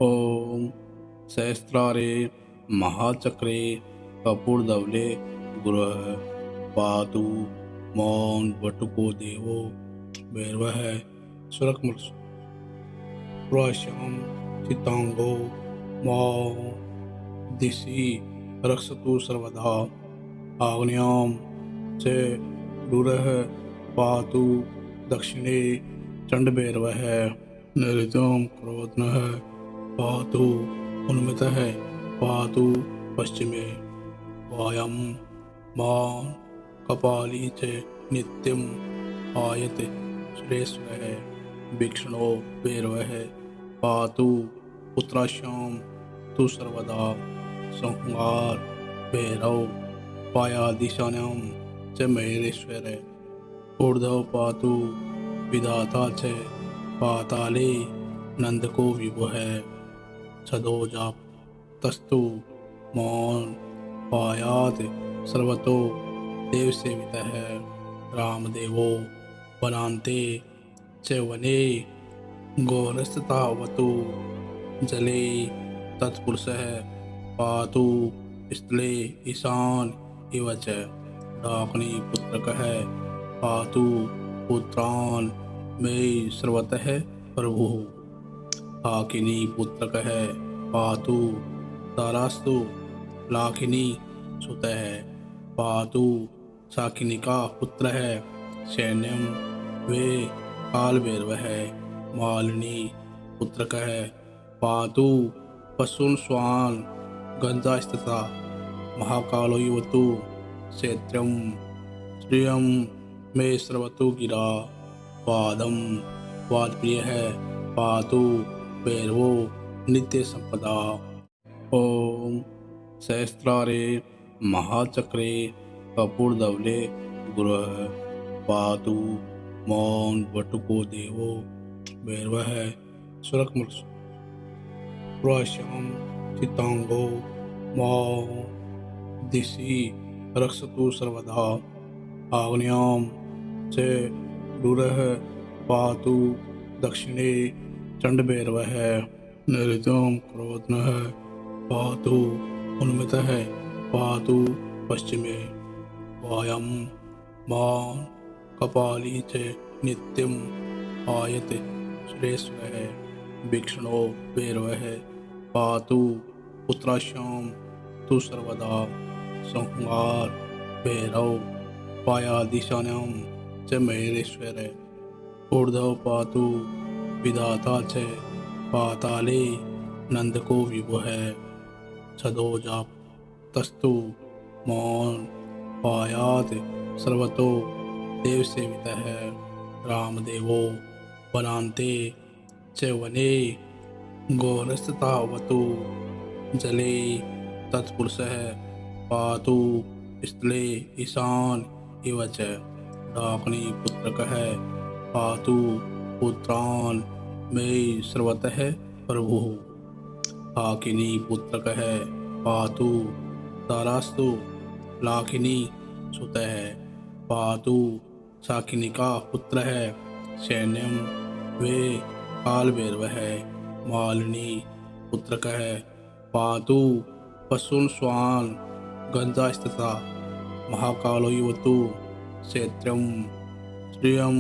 ॐ सहस्रारे महाचक्रे कपूरधवले गुरुः पातु मौन वटुको देवो भैरवः सुरक्मृश्याम चितांगो मौ दिशि रक्षतु सर्वदा आग्नेयां च गुरुः पातु दक्षिणे चण्डभैरवः नैऋत्यं क्रोधनः पातु उन्मितः पातु पश्चिमे वायं मान कपाली च नित्यम् आयते श्रेष्ठः भिक्षणो भैरवः पातु उत्तराश्यां तु सर्वदा संहार भैरव पायादिशान्यां च महेश्वर ऊर्ध्व पातु विधाता च पाताले नंदको विभुः छदोजाप तस्तु मौन पायात सर्वतो देवसेवितः रामदेवो वनान्ते च वने गौरस्ततावतु जले तत्पुरुषः पातु स्थले ईशान इव च डाकिनी पुत्रकः पातु पुत्रान् मे सर्वतः प्रभुः हाकिनी पुत्रकः पातु तारास्तु लाखिनी सुतः पातु शाकिनिका पुत्रः सैन्यं वे कालभैरवः मालिनी पुत्रकः पातु पशून् स्वान् गन्धास्तथा महाकालो युवतु क्षेत्रं श्रियं मे स्रवतु गिरा वादं वादप्रियः पातु भैरवो नित्य संपदा। ओम सहस्रारे महाचक्रे कपूरधवले गुरुः पातु मौन वटुको देवो भैरवः सुरक्मृश्याम चितांगो मौ दिशि रक्षतु सर्वदा आग्नेयां च गुरुः पातु दक्षिणे चण्डभैरवः नैऋत्यं क्रोधनः पातु उन्मितः पातु पश्चिमे वायं मान कपाली च नित्यम् आयते श्रेष्ठः भिक्षणो भैरवः पातु उत्तराश्यां तु सर्वदा संहार भैरव पायादिशान्यां च महेश्वर ऊर्ध्व पातु विधाता च पाताले नंदको विभुः छदोजाप तस्तु मौन पायात सर्वतो देवसेवितः रामदेवो वनान्ते च वने गौरस्ततावतु जले तत्पुरुषः पातु स्थले ईशान इव च डाकिनी पुत्रकः पातु पुत्रान् मे सर्वतः प्रभुः हाकिनी पुत्रकः पातु तारास्तु लाखिनी सुतः पातु शाकिनिका पुत्रः सैन्यं वे कालभैरवः मालिनी पुत्रकः पातु पशून् स्वान् गन्धास्तथा महाकालो युवतु क्षेत्रं श्रियं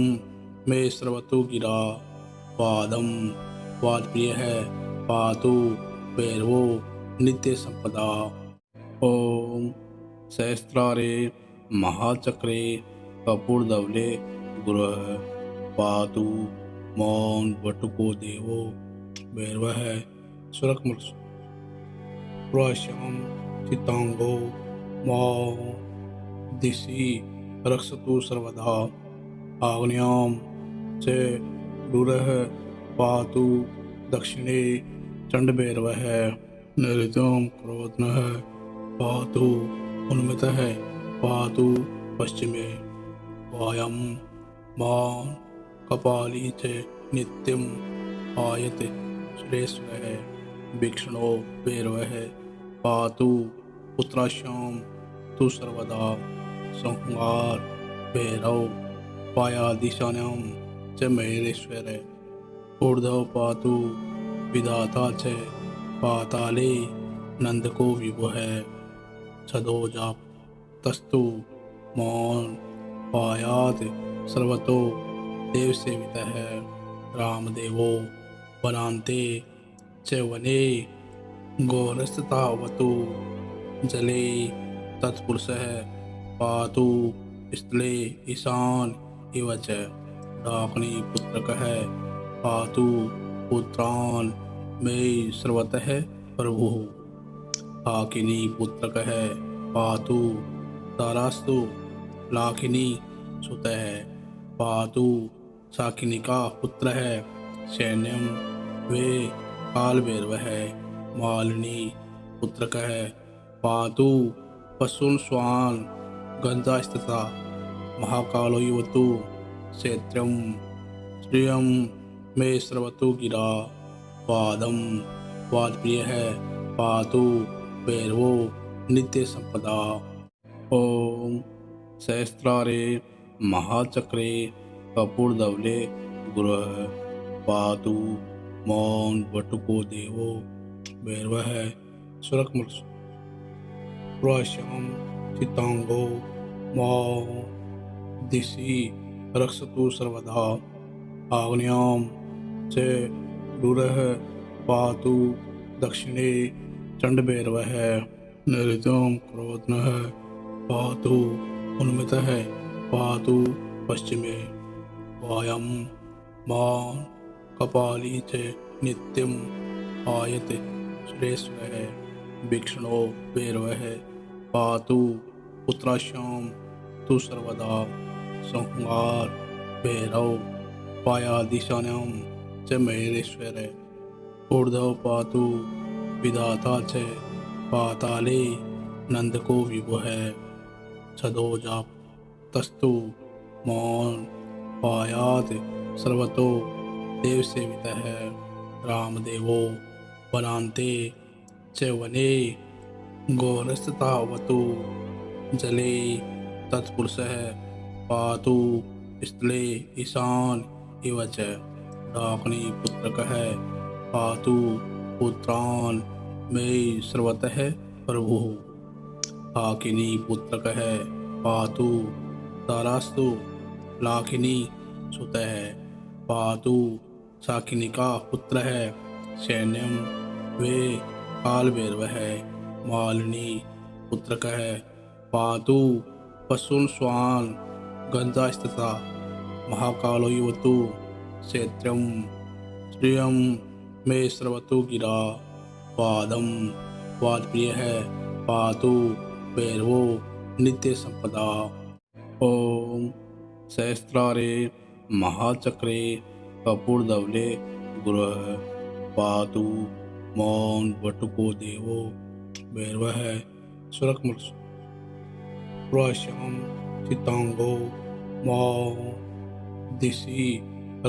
मे स्रवतु गिरा वादं वादप्रियः पातु भैरवो नित्य संपदा। ओम सहस्रारे महाचक्रे कपूरधवले गुरुः पातु मौन वटुको देवो भैरवः सुरक्मृश्याम चितांगो मौ दिशि रक्षतु सर्वदा आग्नेयां च गुरुः पातु दक्षिणे चण्डभैरवः नैऋत्यं क्रोधनः पातु उन्मितः पातु पश्चिमे वायं मान कपाली च नित्यम् आयते श्रेष्ठः भिक्षणो भैरवः पातु उत्तराश्यां तु सर्वदा संहार भैरव पायादिशान्यां च महेश्वर ऊर्ध्व पातु विधाता च पाताले नंदको विभुः छदोजाप तस्तु मौन पायात सर्वतो देव सेवितः रामदेवो वनान्ते च वने गौरस्ततावतु जले तत्पुरुषः पातु स्थले ईशान इव च डाकिनी पुत्रकः पातु पुत्रान् मे सर्वतः प्रभुः हाकिनी पुत्रकः पातु तारास्तु लाखिनी सुतः पातु शाकिनिका पुत्रः सैन्यम वे कालभैरवः मालिनी पुत्रकः पातु पशून् स्वान् गन्धास्तथा महाकालो युवतु क्षेत्रं श्रियं मे स्रवतु गिरा वादं वादप्रियः पातु भैरवो नित्य संपदा। ओम सहस्रारे महाचक्रे कपूरधवले गुरुः पातु मौन वटुको देवो भैरवः सुरकमल प्राश्याम चितांगो मौ दिशि रक्षतु सर्वदा आग्नेयां च दूरः पातु दक्षिणे चंडभैरवः नैऋत्यं क्रोधनः पातु उन्मितः पातु पश्चिमे वायं मान कपाली च नित्यम् आयत श्रेष्ठः वीक्षणो भैरवः पातु पुत्राश्यां तु सर्वदा संहार भैरव पायादिशान्यां च महेश्वर ऊर्ध्व पातु विधाता च पाताले नंदको विभुः छदोजाप तस्तु मौन पायात सर्वतो देव सेवितः रामदेवो वनान्ते च वने गौरस्ततावतु जले तत्पुरुषः पातु स्थले ईशान इव च डाकिनी पुत्रकः पातु पुत्रान् मे सर्वतः प्रभुः हाकिनी पुत्रकः पातु तारास्तु लाखिनी सुतः पातु शाकिनिका पुत्रः सैन्यम वे कालभैरवः मालिनी पुत्रकः पातु पशून् स्वान् गन्धास्तथा महाकालो युवतु क्षेत्रं श्रियं मे स्रवतु गिरा वादं वादप्रियः पातु भैरवो नित्य संपदा। ओम सहस्रारे महाचक्रे कपूरधवले गुरुः पातु मौन वटुको देवो भैरवः सुरकमल प्राश्याम चितांगो मौ दिशि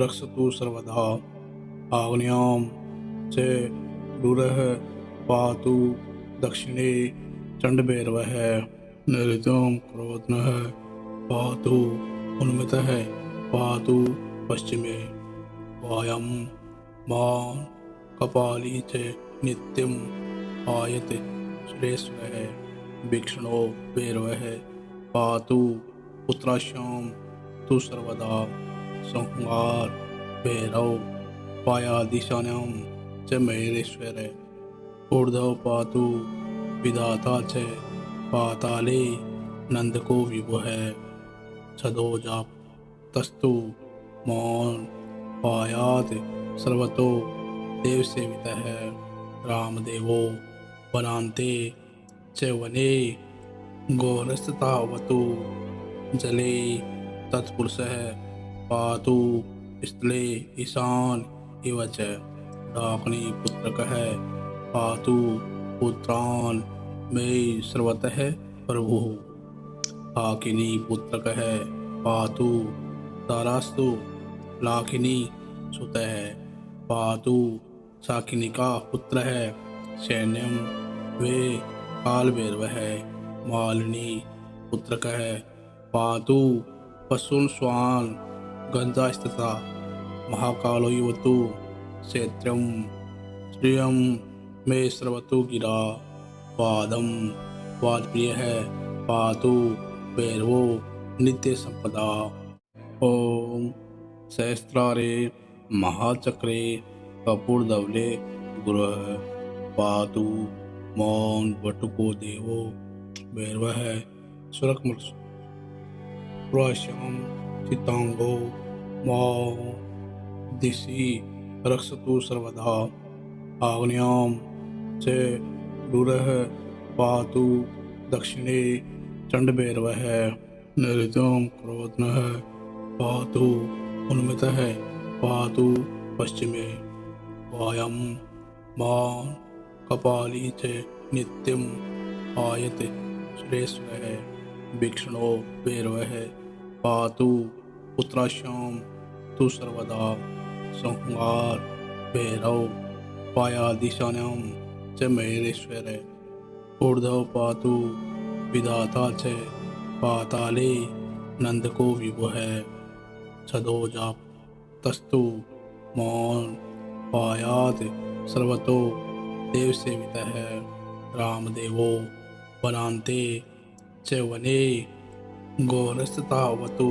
रक्षतु सर्वदा आग्नेयां च दूरः पातु दक्षिणे चंडभैरवः नैऋत्यं क्रोधनः पातु उन्मितः पातु पश्चिमे वायं मान कपाली च नित्यम् आयत श्रेष्ठः वीक्षणो भैरवः पातु पुत्राश्यां तु सर्वदा संहार भैरव पायादिशान्यां च महेश्वर ऊर्ध्व पातु विधाता च पाताले नंदको विभुः छदोजाप तस्तु मौन पायात सर्वतो देव सेवितः रामदेवो वनान्ते च वने गौरस्ततावतु जले तत्पुरुषः पातु स्थले ईशान इव च डाकिनी पुत्रकः पातु पुत्रान् मे सर्वतः प्रभुः हाकिनी पुत्रकः पातु तारास्तु लाखिनी सुतः पातु शाकिनिका पुत्रः सैन्यम वे कालभैरवः मालिनी पुत्रकः पातु पशून् स्वान् गन्धास्तथा महाकालो युवतु क्षेत्रं श्रियं मे स्रवतु गिरा वादं वादप्रिय है पातु भैरवो नित्य संपदा। ओम सहस्रारे महाचक्रे कपूरधवले गुरुः पातु मौन वटुको देवो भैरवः सुरक्मश्याम चितांगो मौ दिशि रक्षतु सर्वदा आग्नेयां च रुरः पातु दक्षिणे चंडभैरवः नैऋत्यं क्रोधनः पातु उन्मितः पातु पश्चिमे वायं मान कपाली च नित्यं आयते श्रेष्ठः भिक्षणो भैरवः पातु उत्तराश्यां तु सर्वदा संहार भैरव पायादिशान्यां च महेश्वर ऊर्ध्व पातु विधाता च पाताले नंदको विभुः छदोजाप तस्तु मौन पायात सर्वतो देव सेवितः रामदेवो वनान्ते च वने गौरस्ततावतु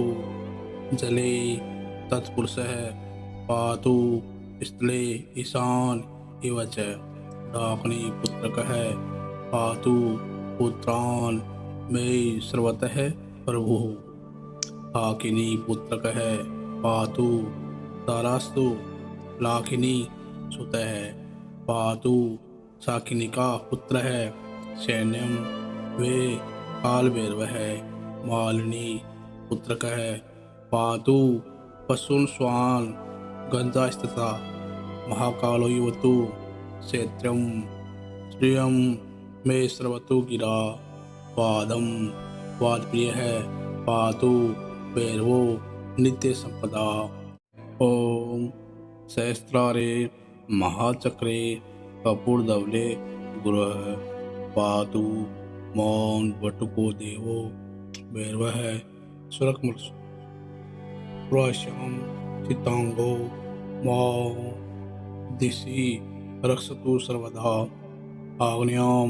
जले तत्पुरुषः पातु स्थले ईशान इव च डाकिनी पुत्रकः पातु पुत्रान् मे सर्वतः प्रभुः हाकिनी पुत्रकः पातु तारास्तु लाखिनी सुतः पातु शाकिनिका पुत्रः सैन्यं वे कालभैरवः मालिनी पुत्रकः पातु पशून् स्वान् गन्धास्तथा महाकालो युवतु क्षेत्रं श्रियं मे स्रवतु गिरा वादं वादप्रियः पातु भैरवो नित्य संपदा। ओम सहस्रारे महाचक्रे कपूरधवले गुरुः पातु मौन वटुको देवो भैरवः सुरक्मश्याम चितांगो मौ दिशि रक्षतु सर्वदा आग्नेयां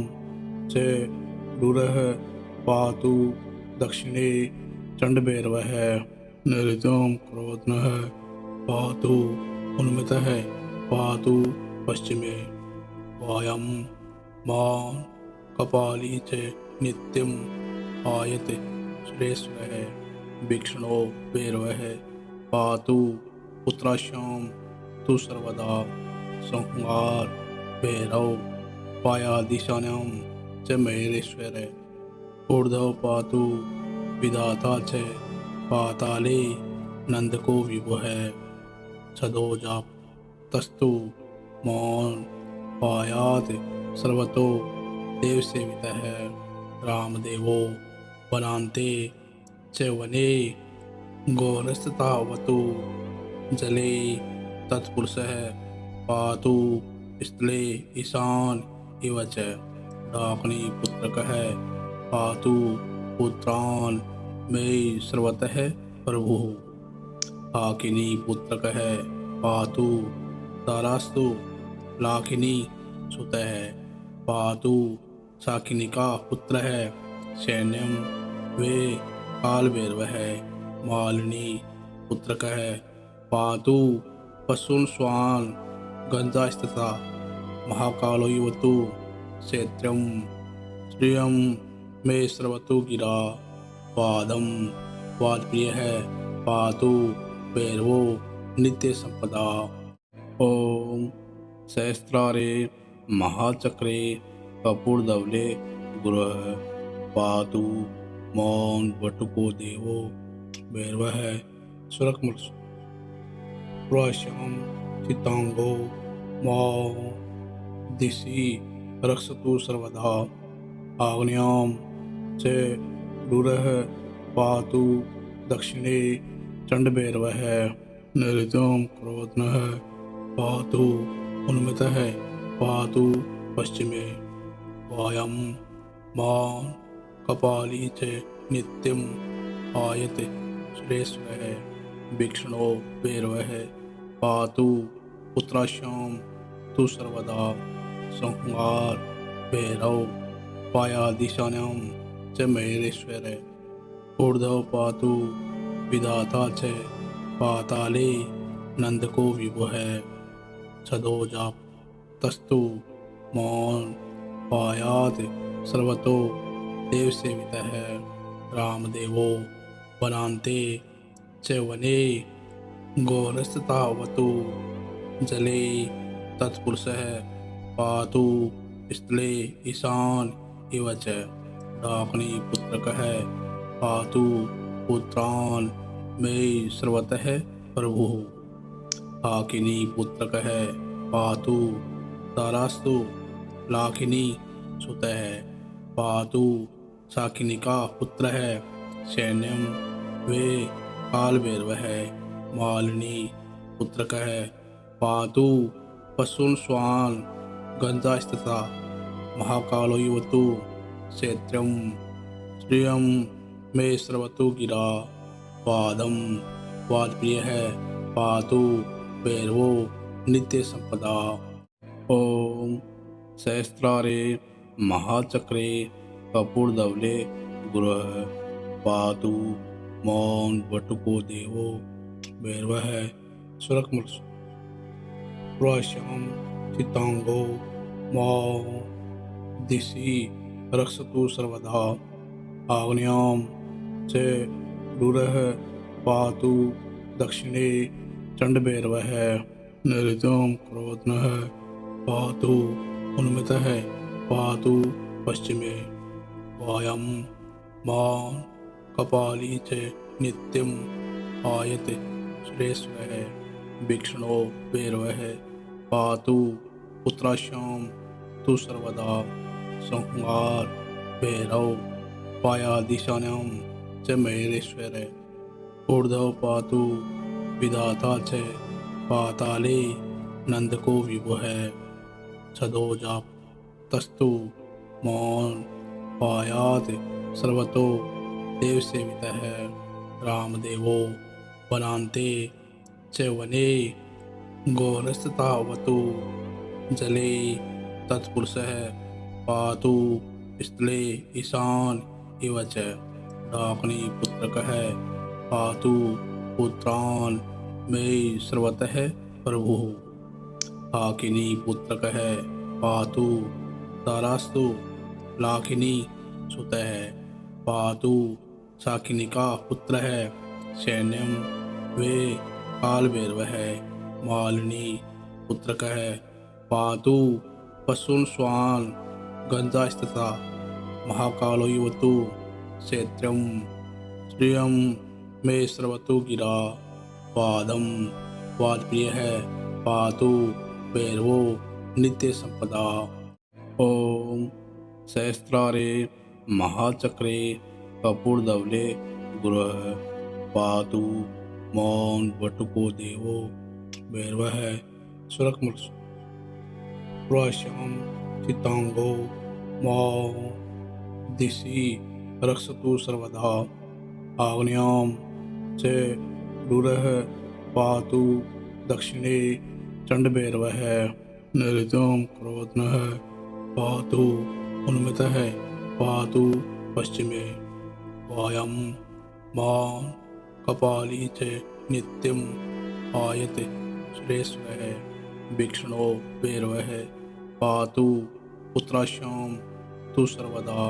च रुरः पातु दक्षिणे चंडभैरवः नैऋत्यं क्रोधनः पातु उन्मितः पातु पश्चिमे वायं मान कपाली च नित्यं आयते श्रेष्ठः भिक्षणो भैरवः पातु उत्तराश्यां तु सर्वदा संहार भैरव पायादिशान्यां च महेश्वर ऊर्ध्व पातु विधाता च पाताले नंदको विभुः छदोजाप तस्तु मौन पायात सर्वतो देव सेवितः रामदेवो वनान्ते च वने गौरस्ततावतु जले तत्पुरुषः पातु स्थले ईशान इव च डाकिनी पुत्रकः पातु पुत्रान् मे सर्वतः प्रभुः हाकिनी पुत्रकः पातु तारास्तु लाखिनी सुतः पातु शाकिनिका पुत्रः सैन्यं वे कालभैरवः मालिनी पुत्रकः पातु पशून् स्वान् गन्धास्तथा महाकालो युवतु क्षेत्रं श्रियं मे स्रवतु गिरा वादं वादप्रियः पातु भैरवो नित्य संपदा। ओम सहस्रारे महाचक्रे कपूरधवले गुरुः पातु मौन वटुको देवो भैरवः सुरक्मश्याम चितांगो मौ दिशि रक्षतु सर्वदा आग्नेयां च रुरः पातु दक्षिणे चंडभैरवः नैऋत्यं क्रोधनः पातु उन्मितः पातु पश्चिमे वायं मान कपाली च नित्यं आयते श्रेष्ठः भिक्षणो भैरवः पातु उत्तराश्यां तु सर्वदा संहार भैरव पायादिशानां च महेश्वर ऊर्ध्व पातु विधाता च पाताले नंदको विभुः छदोजाप तस्तु मौन पायात सर्वतो देव सेवितः रामदेवो वनान्ते च वने गौरस्ततावतु जले तत्पुरुषः पातु स्थले ईशान इव च डाकिनी पुत्रकः पातु पुत्रान् मे सर्वतः प्रभुः हाकिनी पुत्रकः पातु तारास्तु लाखिनी सुतः पातु साकिनिका पुत्रः सैन्यं वे कालभैरवः मालिनी पुत्रकः पातु पशून् स्वान् गन्धास्तथा महाकालो युवतु क्षेत्रं श्रियं मे सर्वतो गिरा वादं वादप्रियः पातु भैरवो नित्य संपदा। ओम सहस्रारे महाचक्रे कपूरधवले गुरुः पातु मौन वटुको देवो भैरवः सुरकमल प्राश्यम चितांगो मौ दिशि रक्षतु सर्वदा आग्नेयां च क्रूरः पातु दक्षिणे चंडभैरवः नैऋत्यं क्रोधनः पातु उन्मितः पातु पश्चिमे वायं मान कपाली च नित्यम् आयते श्रेष्ठः वीक्षणो भैरवः पातु पुत्राश्यां तु सर्वदा संहार भैरव पायादिशानां च महेश्वर ऊर्ध्व पातु विधाता च पाताले नंदको विभुः छदोजाप तस्तु मौन पायात सर्वतो देव सेवितः रामदेवो वनान्ते च वने गौरस्ततावतु जले तत्पुरुषः पातु स्थले ईशान इव च डाकिनी पुत्रकः पातु पुत्रान् मे सर्वतः प्रभुः हाकिनी पुत्रकः पातु तारास्तु लाखिनी सुतः पातु साकिनिका पुत्रः सैन्यं वे कालभैरवः मालिनी पुत्रकः पातु पशून् स्वान् गन्धास्तथा महाकालो युवतु क्षेत्रं श्रियं मे सर्वतो गिरा वादं वादप्रियः पातु भैरवो नित्य संपदा। ओम सहस्रारे महाचक्रे कपूरधवले गुरुः पातु मौन वटुको देवो भैरवः सुरकमल प्राश्यम चितांगो मौ दिशि रक्षतु सर्वदा आग्नेयां च क्रूरः पातु दक्षिणे चंडभैरवः नैऋत्यं क्रोधनः पातु उन्मितः पातु पश्चिमे वायं मान कपाली च नित्यम् आयते श्रेष्ठः वीक्षणो भैरवः पातु पुत्राश्यां तु सर्वदा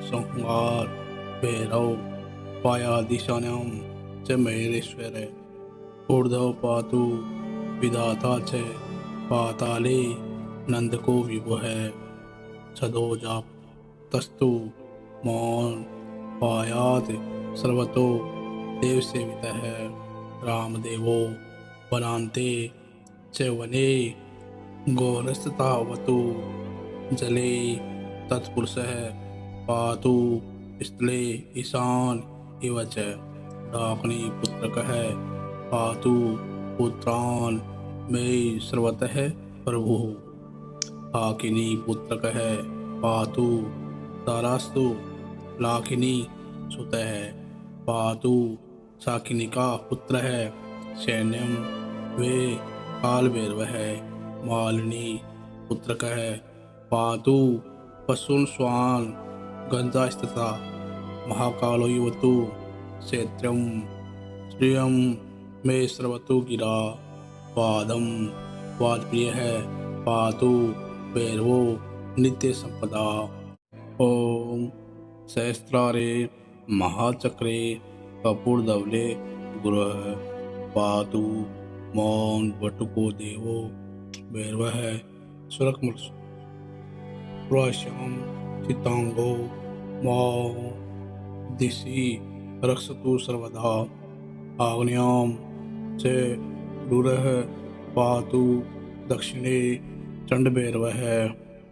संहार भैरव पायादिशानां च महेश्वर ऊर्ध्व पातु विधाता च पाताले नंदको विभुः छदोजाप तस्तु मौन पायात सर्वतो देव सेवितः रामदेवो वनान्ते च वने गौरस्ततावतु जले तत्पुरुषः पातु स्थले ईशान इव च डाकिनी पुत्रकः पातु पुत्रान् मे सर्वतः प्रभुः हाकिनी पुत्रकः पातु तारास्तु लाखिनी सुतः पातु साकिनिका पुत्रः सैन्यं वे कालभैरवः मालिनी पुत्रकः पातु पशून् स्वान् गन्धास्तथा महाकालो युवतु क्षेत्रं श्रियं मे स्रवतु गिरा वादं वादप्रियः पातु भैरवो नित्य संपदा। ओम सहस्रारे महाचक्रे कपूरधवले गुरुः पातु मौन वटुको देवो भैरवः सुरक्मृश्याम चितांगो मौ दिशि रक्षतु सर्वदा आग्नेयां च गुरुः पातु दक्षिणे चंडभैरवः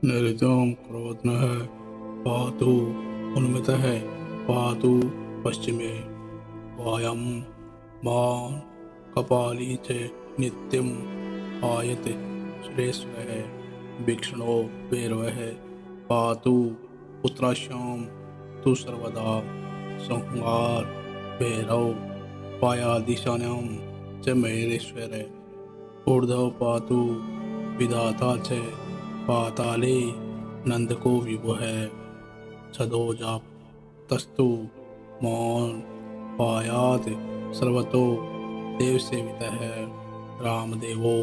नैऋत्यं क्रोधनः पातु उन्मितः पातु पश्चिमे वायं मान कपाली च नित्यम् आयते श्रेष्ठः भिक्षणो भैरवः पातु पुत्राश्यां तु सर्वदा संहार भैरव पायादिशान्यां च महेश्वर ऊर्ध्व पातु विधाता च पाताले नंदको विभुः सदोजाप तस्तु मौन पायात सर्वतो देव सेवितः रामदेवो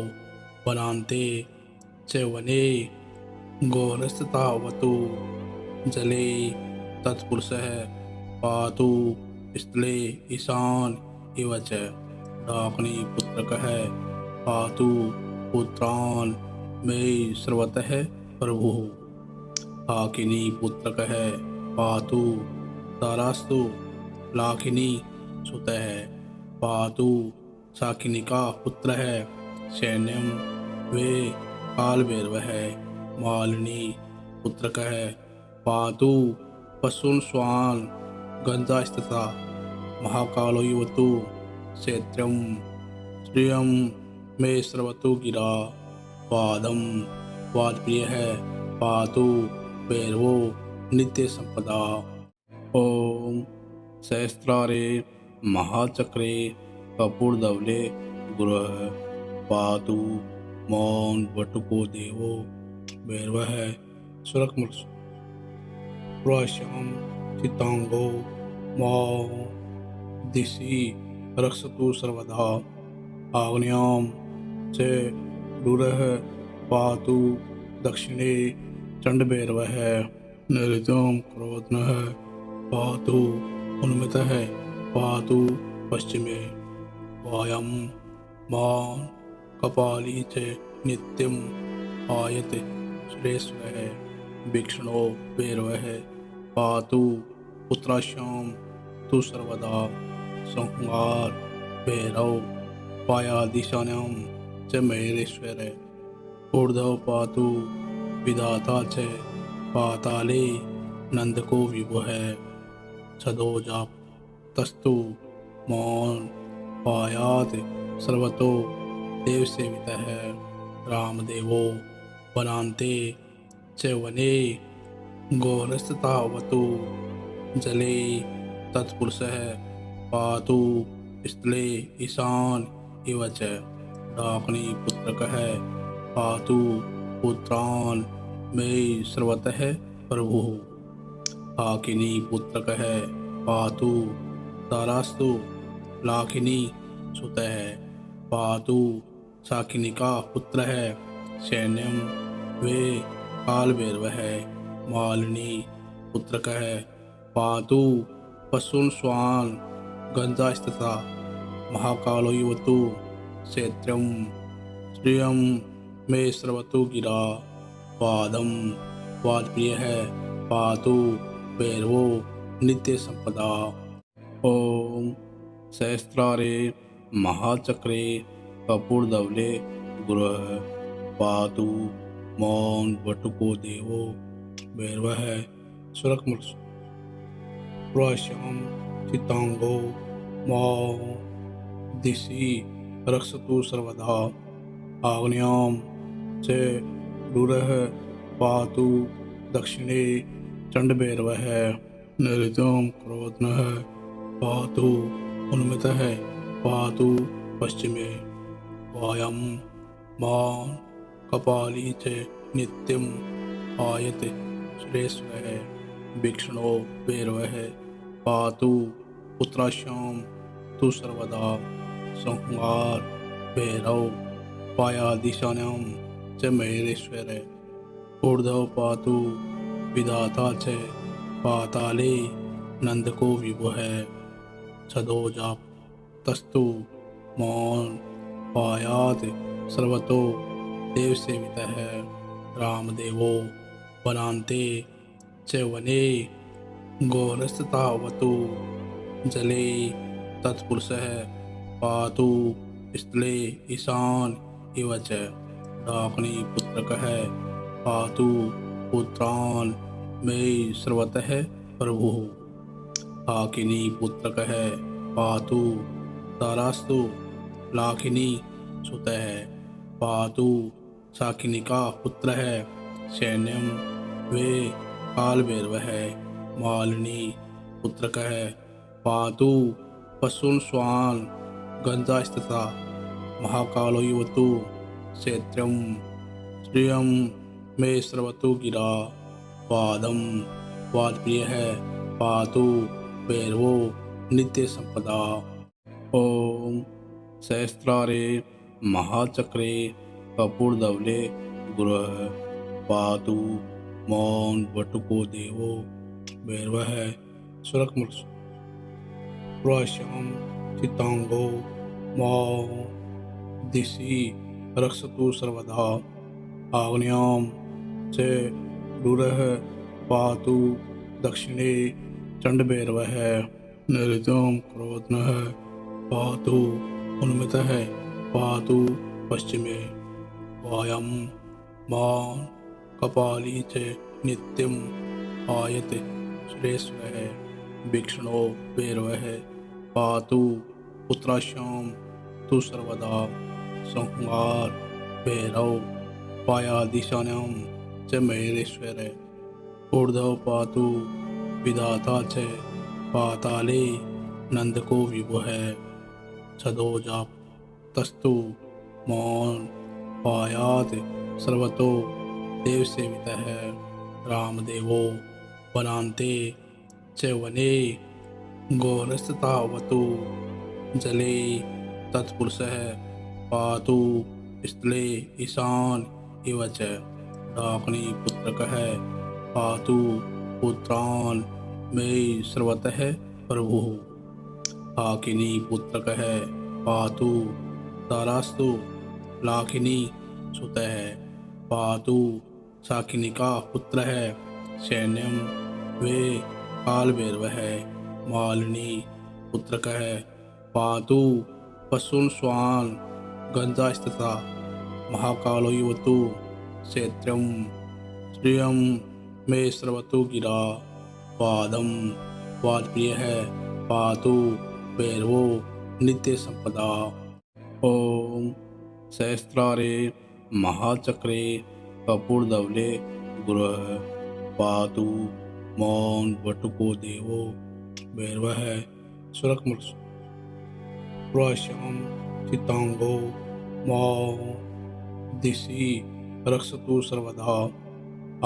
वनान्ते च वने घोरस्तावतु जले तत्पुरुषः पातु स्थले ईशान इव च डाकिनी पुत्रकः पातु पुत्रान् मे सर्वतः प्रभुः हाकिनी पुत्रकः पातु तारास्तु लाखिनी सुतः पातु शाकिनिका पुत्रः सैन्यं वे कालभैरवः मालिनी पुत्रकः पातु पशून् स्वान् गन्धास्तथा महाकालो युवतु क्षेत्रं श्रियं मे स्रवतु गिरा वादं वादप्रियः पातु भैरवो नित्य संपदा। ओम सहस्रारे महाचक्रे कपूरधवले गुरुः पातु मौन वटुको देवो भैरवः सुरक्मृश्याम चितांगो मौ दिशि रक्षतु सर्वदा आग्नेयां च गुरुः पातु दक्षिणे चंडभैरवः नैऋत्यं क्रोधनः पातु उन्मितः पातु पश्चिमे वायं मान कपाली च नित्यम् आयते श्रेष्ठः भिक्षणो भैरवः पातु पुत्राश्यां तु सर्वदा संहार भैरव पायादिशान्यां च महेश्वर ऊर्ध्व पातु विधाता च पाताले नंदको विभुः सदोजाप तस्तु मौन पायात सर्वतो देव सेवितः रामदेवो वनान्ते च वने घोरस्तावतु जले तत्पुरुषः पातु स्थले ईशान इव च डाकिनी पुत्रकः पातु पुत्रान् मे सर्वतः प्रभुः हाकिनी पुत्रकः पातु तारास्तु लाखिनी सुतः पातु शाकिनिका पुत्रः सैन्यं वे कालभैरवः मालिनी पुत्रकः पातु पशून् स्वान् गन्धास्तथा महाकालो युवतु क्षेत्रं श्रियं मे स्रवतु गिरा वादं वादप्रियः पातु भैरवो नित्य संपदा। ओम सहस्रारे महाचक्रे कपूरधवले गुरुः पातु मौन वटुको देवो भैरवः सुरक्मृश्याम चितांगो मौ दिशि रक्षतु सर्वदा आग्नेयां च गुरुः पातु दक्षिणे चंडभैरवः नैऋत्यं क्रोधनः पातु उन्मितः पातु पश्चिमे वायं मान कपाली च नित्यम् आयते श्रेष्ठः भिक्षणो भैरवः पातु पुत्राश्याम तु सर्वदा संहार भैरव पायादिशानां च महेश्वर ऊर्ध्व पातु विधाता च पाताले नंदको विभुः छदो जाप तस्तु मौन पायात सर्वतो देव सेवितः रामदेवो वनान्ते च वने गोरस्ततावतु जले तत्पुरुषः पातु स्थले ईशान इव च डाकिनी पुत्रकः पातु पुत्रान् मे सर्वतः प्रभुः हाकिनी पुत्रकः पातु तारास्तु लाखिनी सुतः पातु शाकिनिका पुत्रः सैन्यम वे कालभैरवः मालिनी पुत्रकः पातु पशून् स्वान् गन्धास्तथा महाकालो युवतु क्षेत्रं श्रियं मे स्रवतु गिरा वादं वादप्रियः पातु भैरवो नित्य संपदा। ओम सहस्रारे महाचक्रे कपूरधवले गुरुः पातु मौन वटुको देवो भैरवः सुरकमृत्सु प्राश्यम चितांगो मौ दिशि रक्षतु सर्वदा आग्नेयां च गुरुः पातु दक्षिणे चंडभैरवः नैऋत्यं क्रोधनः पातु उन्मितः पातु पश्चिमे वायं मान कपाली च नित्यम् आयते श्रेष्ठः भिक्षणो भैरवः पातु पुत्राश्याम तु सर्वदा संहार भैरव पायादिशानां च महेश्वर ऊर्ध्व पातु विधाता च पाताले नंदको विभुः छदो जाप तस्तु मौन पायात सर्वतो देव सेवितः रामदेवो वनान्ते च वने गोरस्ततावतु जले तत्पुरुषः पातु स्थले ईशान इव च डाकिनी पुत्रकः पातु पुत्रान् मे सर्वतः प्रभुः हाकिनी पुत्रकः पातु तारास्तु लाखिनी सुतः पातु शाकिनिका पुत्रः सैन्यम वे कालभैरवः मालिनी पुत्रकः पातु पशून् स्वान् गन्धास्तथा महाकालो युवतु क्षेत्रं श्रियं मे स्रवतु गिरा वादं वादप्रियः पातु भैरवो नित्य संपदा। ओम सहस्रारे महाचक्रे कपूरधवले गुरुः पातु मौन वटुको देवो भैरवः सुरकमृत्सु प्राश्यम चितांगो मौ दिशि रक्षतु सर्वदा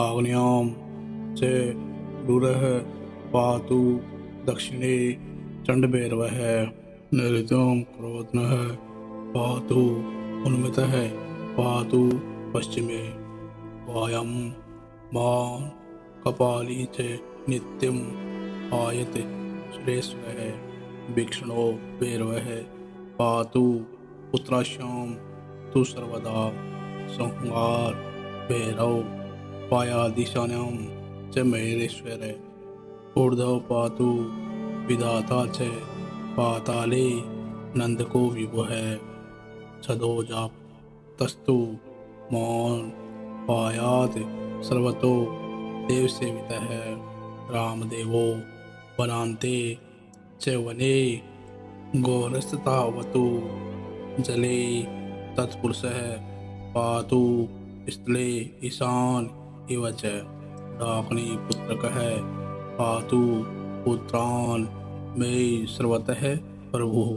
आग्नेयां च गुरुः पातु दक्षिणे चंडभैरवः नैऋत्यं क्रोधनः पातु उन्मितः पातु पश्चिमे वायं मान कपाली च नित्यम् आयते श्रेष्ठः भिक्षणो भैरवः पातु पुत्राश्याम तु सर्वदा संहार भैरव पायादिशानां च महेश्वर ऊर्ध्व पातु विधाता च पाताले नंदको विभुः छदो जाप तस्तु मौन पायात सर्वतो देव सेवितः रामदेवो वनान्ते च वने गोरस्ततावतु जले तत्पुरुषः पातु स्थले ईशान इव च डाकिनी पुत्रकः पातु पुत्रान् मे सर्वतः प्रभुः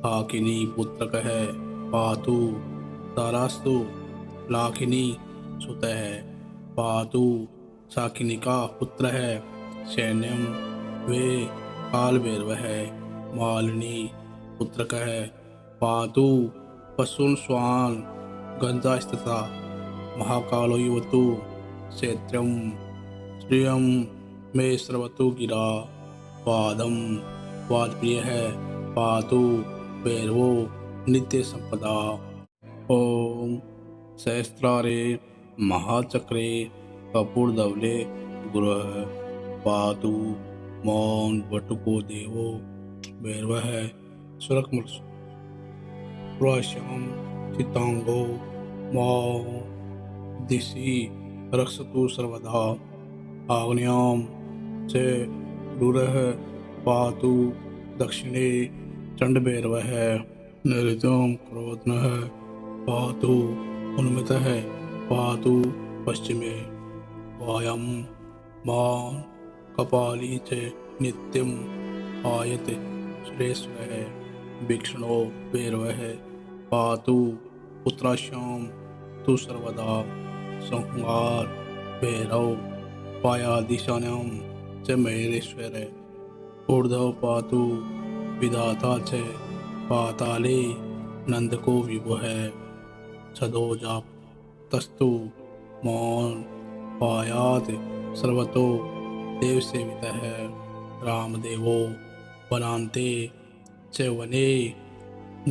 हाकिनी पुत्रकः पातु तारास्तु लाखिनी सुतः पातु साकिनिका पुत्रः सैन्यं वे कालभैरवः मालिनी पुत्रकः पातु पशून् स्वान् गन्धास्तथा महाकालो युवतु क्षेत्रं श्रियं मे स्रवतु गिरा पादं वादप्रियः पातु भैरवो नित्य संपदा। ओम सहस्रारे महाचक्रे कपूरधवले गुरुः पातु मौन वटुको देवो भैरवः सुरक्मृश्याम चितांगो मौ दिशि रक्षतु सर्वदा आग्नेयां च गुरुः पातु दक्षिणे चंडभैरवः नैऋत्यं क्रोधनः पातु उन्मितः पातु पश्चिमे वायं मान कपाली च नित्यम् आयते सुरेश्वरः वीक्षणो भैरवः पातु पुत्राश्यां तु सर्वदा संहार भैरव पायादिशान्यां च महेश्वर ऊर्ध्व पातु विधाता च पाताले नंदको विभुः छदोजाप तस्तु मौन पायात सर्वतो देवसेवितः रामदेवो वनान्ते च वने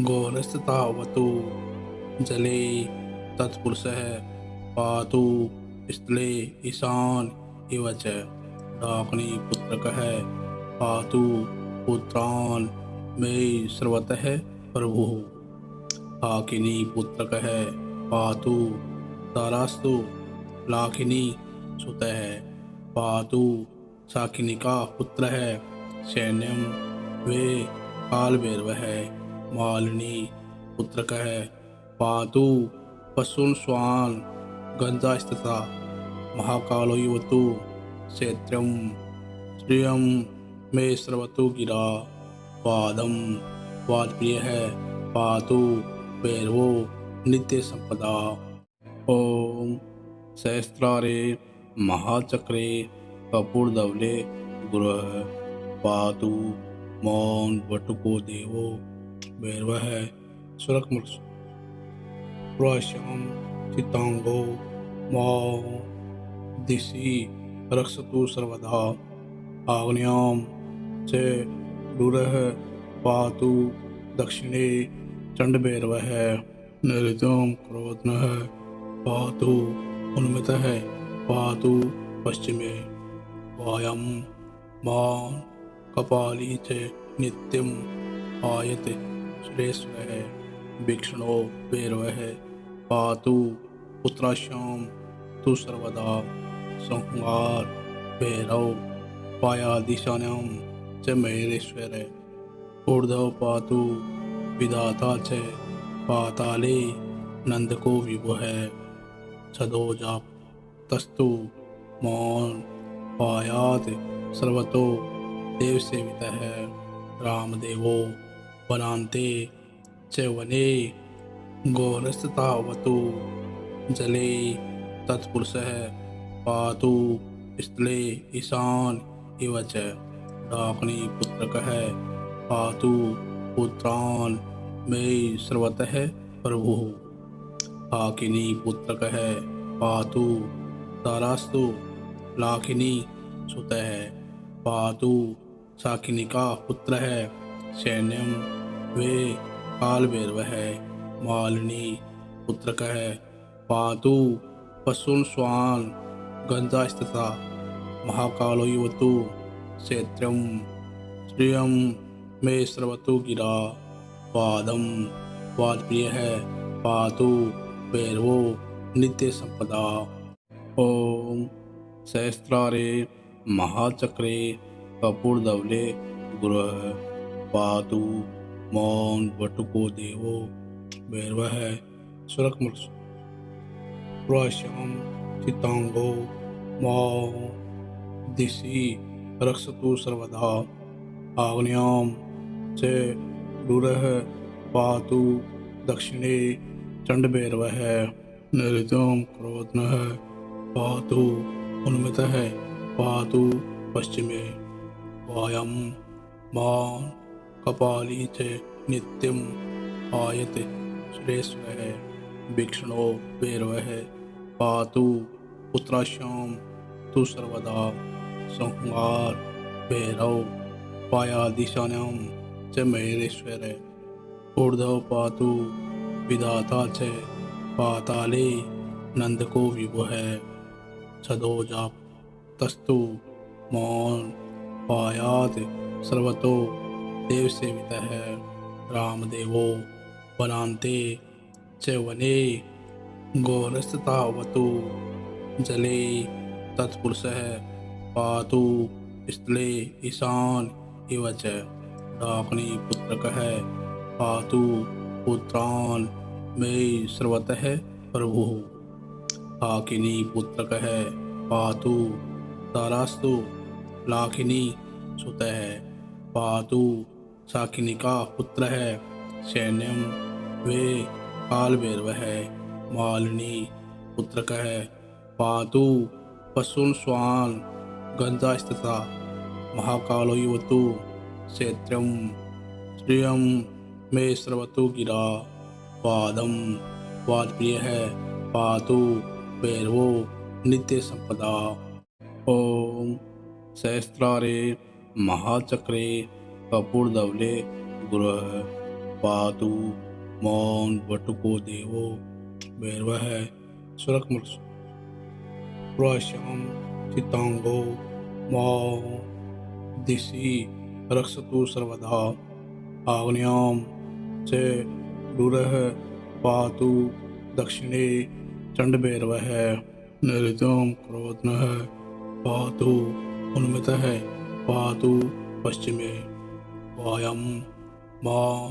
घोरस्तावतु जले तत्पुरुषः पातु स्थले ईशान इव च डाकिनी पुत्रकः पातु पुत्रान् मे सर्वतः प्रभुः हाकिनी पुत्रकः पातु तारास्तु लाखिनी सुतः पातु साकिनिका पुत्रः सैन्यं वे कालभैरवः मालिनी पुत्रकः पातु पशून् स्वान् गन्धास्तथा महाकालो युवतु क्षेत्रं श्रियं मे स्रवतु गिरा पादं वादप्रियः पातु भैरवो नित्य संपदा। ओम सहस्रारे महाचक्रे कपूरधवले गुरुः पातु मौन वटुको देवो भैरवः सुरक्मृश्याम चितांगो मौ दिशि रक्षतु सर्वदा आग्नेयां च गुरुः पातु दक्षिणे चंडभैरवः नैऋत्यं क्रोधनः पातु उन्मितः पातु पश्चिमे वायं मान कपाली च नित्यम् आयते सुरेश्वरः वीक्षणो भैरवः पातु पुत्राश्यां तु सर्वदा संहार भैरव पायादिशान्यां च महेश्वर ऊर्ध्व पातु विधाता च पाताले नंदको विभुः छदोजाप तस्तु मौन पायात सर्वतो देवसेवितः रामदेवो वनान्ते च वने घोरस्तावतु जले तत्पुरुषः पातु स्थले ईशान इव च डाकिनी पुत्रकः पातु पुत्रान् मे सर्वतः प्रभुः हाकिनी पुत्रकः पातु तारास्तु लाखिनी सुतः पातु साकिनिका पुत्रः सैन्यं वे कालभैरवः मालिनी पुत्रकः पातु पशून् स्वान् गन्धास्तथा महाकालो युवतु क्षेत्रं श्रियं मे स्रवतु गिरा पादं वादप्रियः पातु भैरवो नित्य संपदा। ओम सहस्रारे महाचक्रे कपूरधवले गुरुः पातु मौन वटुको देवो भैरवः सुरक्मृश्याम चितांगो मौ दिशि रक्षतु सर्वदा आग्नेयां च गुरुः पातु दक्षिणे चंडभैरवः नैऋत्यं क्रोधनः पातु उन्मितः पातु पश्चिमे वायं मां कपाली च नित्यम् आयते श्रेष्ठः वीक्षणो भैरवः पातु उत्तराश्यां तु सर्वदा संहार भैरव पायादिशान्यां च महेश्वर ऊर्ध्व पातु विधाता च पाताले नंदको विभुः छदोजाप तस्तु मौन पायात सर्वतो देव सेवितः रामदेवो वनान्ते च वने गौरस्ततावतु जले तत्पुरुषः पातु स्थले ईशान इव च डाकिनी पुत्रकः पातु पुत्रान् मे सर्वतः प्रभुः हाकिनी पुत्रकः पातु तारास्तु लाखिनी सुतः पातु शाकिनिका पुत्रः सैन्यं वे कालभैरवः मालिनी पुत्रकः पातु पशून् स्वान् गन्धास्तथा महाकालो युवतु क्षेत्रं श्रियं मे सर्वतो गिरा पादं वाजप्रियः पातु भैरवो नित्य संपदा। ओम सहस्रारे महाचक्रे कपूरधवले गुरुः पातु मौन वटुको देवो भैरवः सुरकमृत्सु प्राश्यां चितांगो मां दिशि रक्षतु सर्वदा आग्नेयां च दूरः पातु दक्षिणे चण्डभैरवः नैऋत्यं क्रोधनः पातु उन्मितः पातु पश्चिमे वायं मां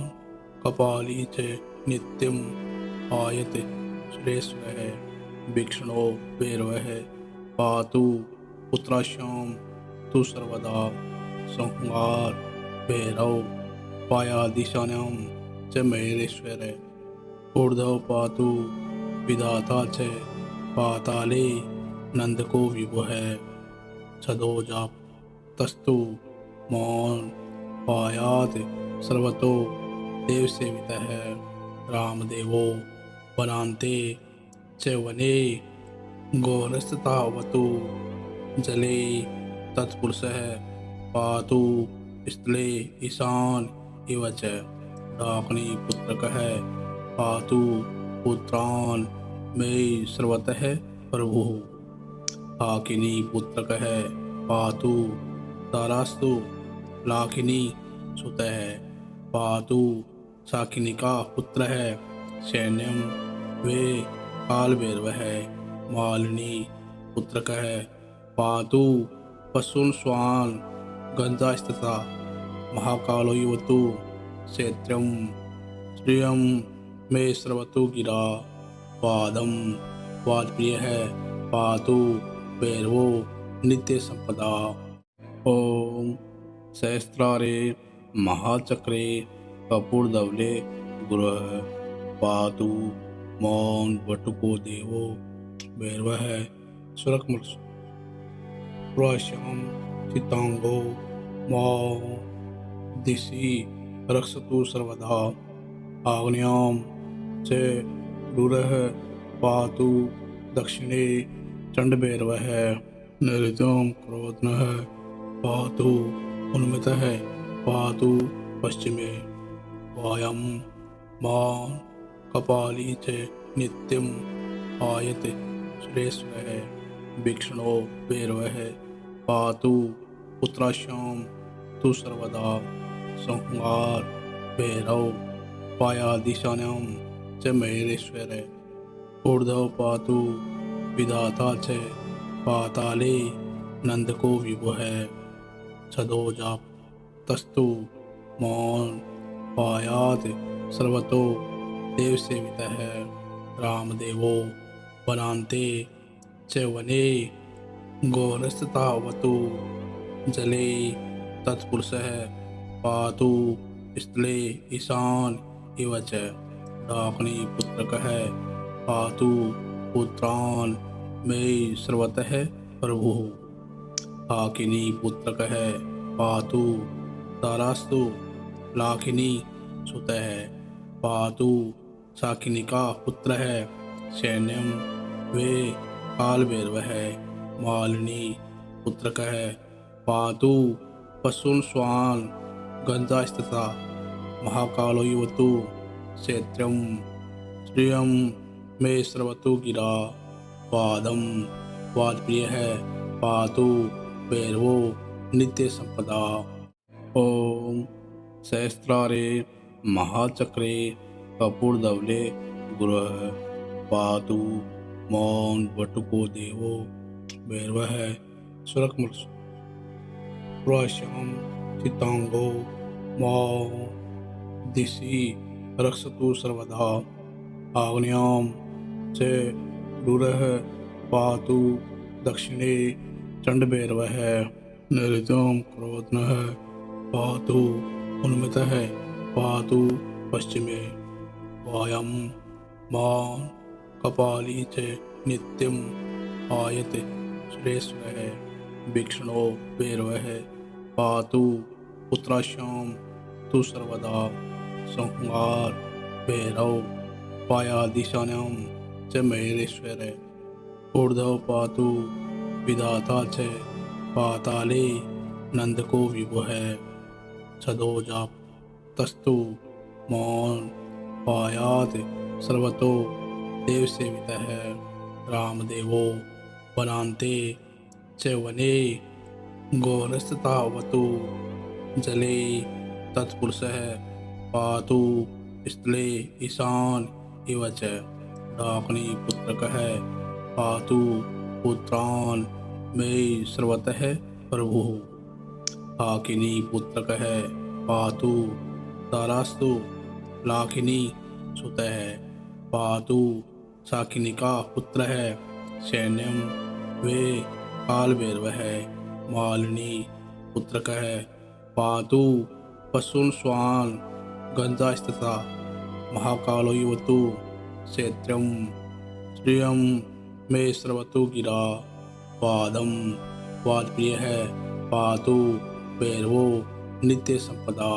कपाली च नित्यम् आयते श्रेष्ठः वीक्षणो भैरवः पातु उत्तराश्यां तु सर्वदा संहार भैरव पायादिशान्यां च महेश्वर ऊर्ध्व पातु विधाता च पाताले नंदको विभुः छदोजाप तस्तु मौन पायात सर्वतो देव सेवितः रामदेवो वनान्ते च वने गौरस्ततावतु जले तत्पुरुषः पातु स्थले ईशान इव च डाकिनी पुत्रकः पातु पुत्रान् मे सर्वतः प्रभुः हाकिनी पुत्रकः पातु तारास्तु लाखिनी सुतः पातु शाकिनिका पुत्रः सैन्यं वे कालभैरवः मालिनी पुत्रकः पातु पशून् स्वान् गन्धास्तथा महाकालो युवतु क्षेत्रं श्रियं मे सर्वतो गिरा पादं वाजप्रियः पातु भैरवो नित्य संपदा। ओम सहस्रारे महाचक्रे कपूरधवले गुरुः पातु मौन वटुको देवो भैरवः सुरकमृत्सु प्राश्यां चितांगो मां दिशि रक्षतु सर्वदा आग्नेयां च दूरः पातु दक्षिणे चण्डभैरवः नैऋत्यं क्रोधनः पातु उन्मितः पातु पश्चिमे वायं मां कपाली च नित्यम् आयते श्रेष्ठः वीक्षणो भैरवः पातु उत्तराश्यां तु सर्वदा संहार भैरव पायादिशान्यां च महेश्वर ऊर्ध्व पातु विधाता च पाताले नंदको विभुः छदोजाप तस्तु मौन पायात सर्वतो देव सेवितः रामदेवो वनान्ते च वने गौरस्ततावतु जले तत्पुरुषः पातु स्थले ईशान इव च डाकिनी पुत्रकः पातु पुत्रान् मे सर्वतः प्रभुः हाकिनी पुत्रकः पातु तारास्तु लाखिनी सुतः पातु साकिनिका पुत्र है सैन्यम वे कालभैरवः मालिनी पुत्रकः पातु पशून् स्वान् गन्धास्तथा महाकालो युवतु क्षेत्रं श्रियं मे स्रवतु गिरा वादं वादप्रियः पातु भैरवो नित्य संपदा। ओम सहस्रारे महाचक्रे कपूरधवले गुरुः पातु मौन वटुको देवो भैरवः सुरक्मश्याम चितांगो मौ दिशि रक्षतु सर्वदा आग्नेयां च दूरः पातु दक्षिणे चंडभैरवः नैऋत्यं क्रोधनः पातु उन्मितः पातु पश्चिमे वायं मां कपाली च नित्यम् आयते सुरेश्वरः वीक्षणो भैरवः पातु पुत्राश्यां तु सर्वदा संहार भैरव पायादिशान्यां च महेश्वर ऊर्ध्व पातु विधाता च पाताले नंदको विभुः सदोजा तस्तु मौन पायात सर्वतो देव सेवितः रामदेवो वनान्ते च वने गौरस्ततावतु जले तत्पुरुषः पातु स्थले ईशान इव च डाकिनी पुत्रकः पातु पुत्रान् मे सर्वतः प्रभुः हाकिनी पुत्रकः पातु तारास्तु लाखिनी सुतः पातु साकिनिका पुत्रः सैन्यं वे कालभैरवः मालिनी पुत्रकः पातु पशून् स्वान् गन्धास्तथा महाकालो युवतु क्षेत्रं श्रियं मे स्रवतु गिरा वादं वादप्रियः पातु भैरवो नित्य संपदा।